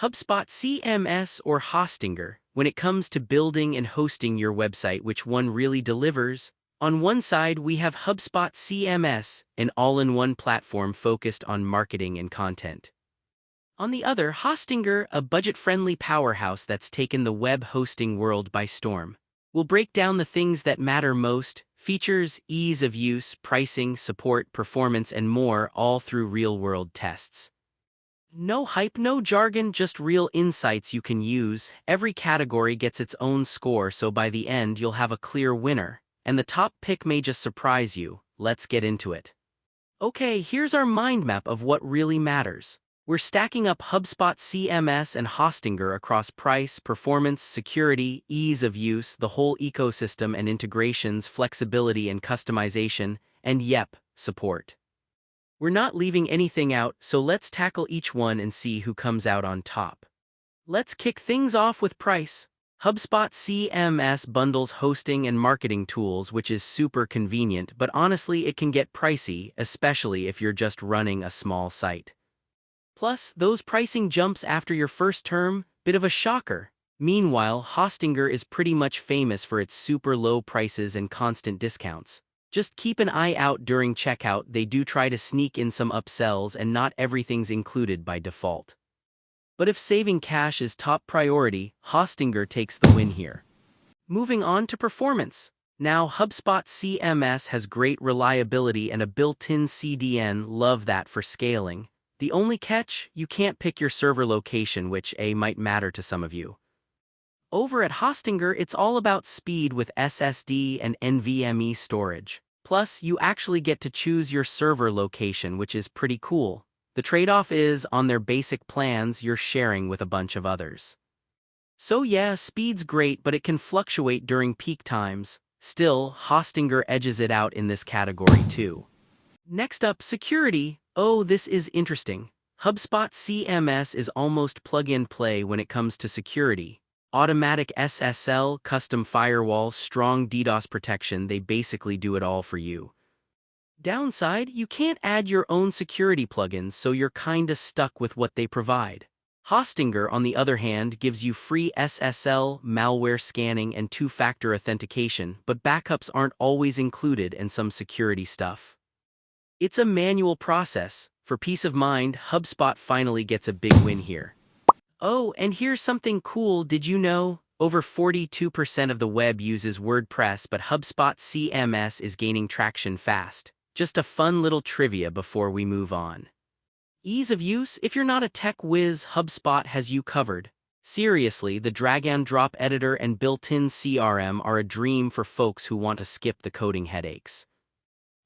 HubSpot CMS or Hostinger, when it comes to building and hosting your website, which one really delivers? On one side, we have HubSpot CMS, an all-in-one platform focused on marketing and content. On the other, Hostinger, a budget-friendly powerhouse that's taken the web hosting world by storm. We'll break down the things that matter most: features, ease of use, pricing, support, performance, and more, all through real-world tests. No hype, no jargon, just real insights you can use. Every category gets its own score, so by the end you'll have a clear winner. And the top pick may just surprise you. Let's get into it. Okay, here's our mind map of what really matters. We're stacking up HubSpot CMS and Hostinger across price, performance, security, ease of use, the whole ecosystem and integrations, flexibility and customization, and yep, support. We're not leaving anything out, so let's tackle each one and see who comes out on top. Let's kick things off with price. HubSpot CMS bundles hosting and marketing tools, which is super convenient, but honestly it can get pricey, especially if you're just running a small site. Plus, those pricing jumps after your first term, bit of a shocker. Meanwhile, Hostinger is pretty much famous for its super low prices and constant discounts. Just keep an eye out during checkout, they do try to sneak in some upsells and not everything's included by default. But if saving cash is top priority, Hostinger takes the win here. Moving on to performance. Now, HubSpot CMS has great reliability and a built-in CDN, love that for scaling. The only catch, you can't pick your server location, which might matter to some of you. Over at Hostinger, it's all about speed with SSD and NVMe storage. Plus, you actually get to choose your server location, which is pretty cool. The trade-off is, on their basic plans, you're sharing with a bunch of others. So yeah, speed's great, but it can fluctuate during peak times. Still, Hostinger edges it out in this category too. Next up, security. Oh, this is interesting. HubSpot CMS is almost plug-and-play when it comes to security. Automatic SSL, custom firewall, strong DDoS protection, they basically do it all for you. Downside, you can't add your own security plugins, so you're kinda stuck with what they provide. Hostinger, on the other hand, gives you free SSL, malware scanning, and two-factor authentication, but backups aren't always included and some security stuff. It's a manual process. For peace of mind, HubSpot finally gets a big win here. Oh, and here's something cool, did you know? Over 42% of the web uses WordPress, but HubSpot CMS is gaining traction fast. Just a fun little trivia before we move on. Ease of use, if you're not a tech whiz, HubSpot has you covered. Seriously, the drag-and-drop editor and built-in CRM are a dream for folks who want to skip the coding headaches.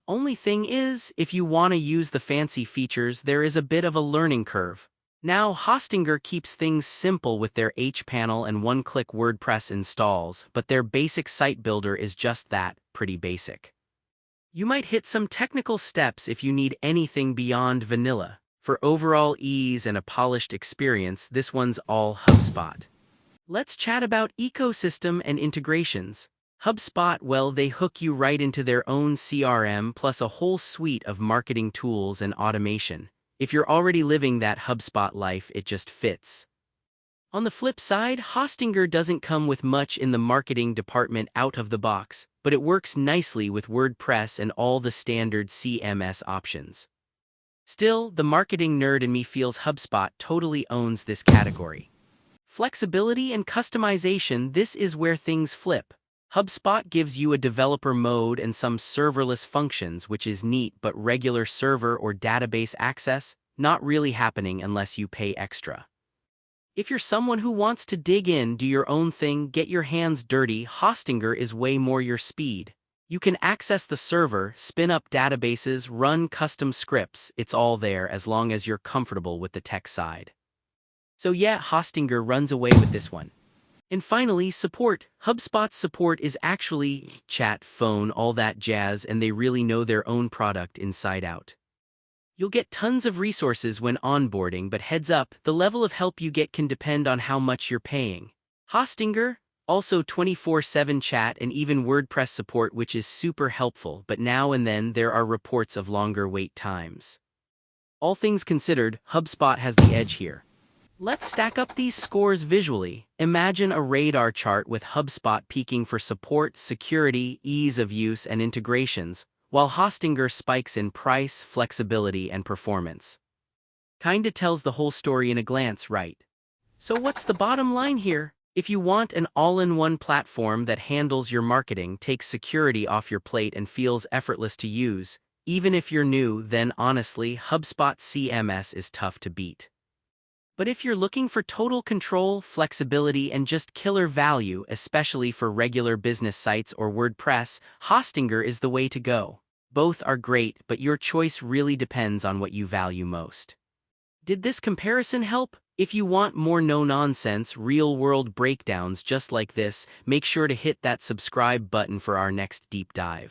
Only thing is, if you want to use the fancy features, there is a bit of a learning curve. Now, Hostinger keeps things simple with their H-panel and one-click WordPress installs, but their basic site builder is just that, pretty basic. You might hit some technical steps if you need anything beyond vanilla. For overall ease and a polished experience, this one's all HubSpot. Let's chat about ecosystem and integrations. HubSpot, well, they hook you right into their own CRM plus a whole suite of marketing tools and automation. If you're already living that HubSpot life, it just fits. On the flip side, Hostinger doesn't come with much in the marketing department out of the box, but it works nicely with WordPress and all the standard CMS options. Still, the marketing nerd in me feels HubSpot totally owns this category. Flexibility and customization, this is where things flip. HubSpot gives you a developer mode and some serverless functions, which is neat, but regular server or database access, not really happening unless you pay extra. If you're someone who wants to dig in, do your own thing, get your hands dirty, Hostinger is way more your speed. You can access the server, spin up databases, run custom scripts, it's all there as long as you're comfortable with the tech side. So yeah, Hostinger runs away with this one. And finally, support. HubSpot's support is actually chat, phone, all that jazz, and they really know their own product inside out. You'll get tons of resources when onboarding, but heads up, the level of help you get can depend on how much you're paying. Hostinger, also 24/7 chat and even WordPress support, which is super helpful, but now and then there are reports of longer wait times. All things considered, HubSpot has the edge here. Let's stack up these scores visually. Imagine a radar chart with HubSpot peaking for support, security, ease of use, and integrations, while Hostinger spikes in price, flexibility, and performance. Kinda tells the whole story in a glance, right? So what's the bottom line here? If you want an all-in-one platform that handles your marketing, takes security off your plate, and feels effortless to use, even if you're new, then honestly, HubSpot CMS is tough to beat. But if you're looking for total control, flexibility, and just killer value, especially for regular business sites or WordPress, Hostinger is the way to go. Both are great, but your choice really depends on what you value most. Did this comparison help? If you want more no-nonsense, real-world breakdowns just like this, make sure to hit that subscribe button for our next deep dive.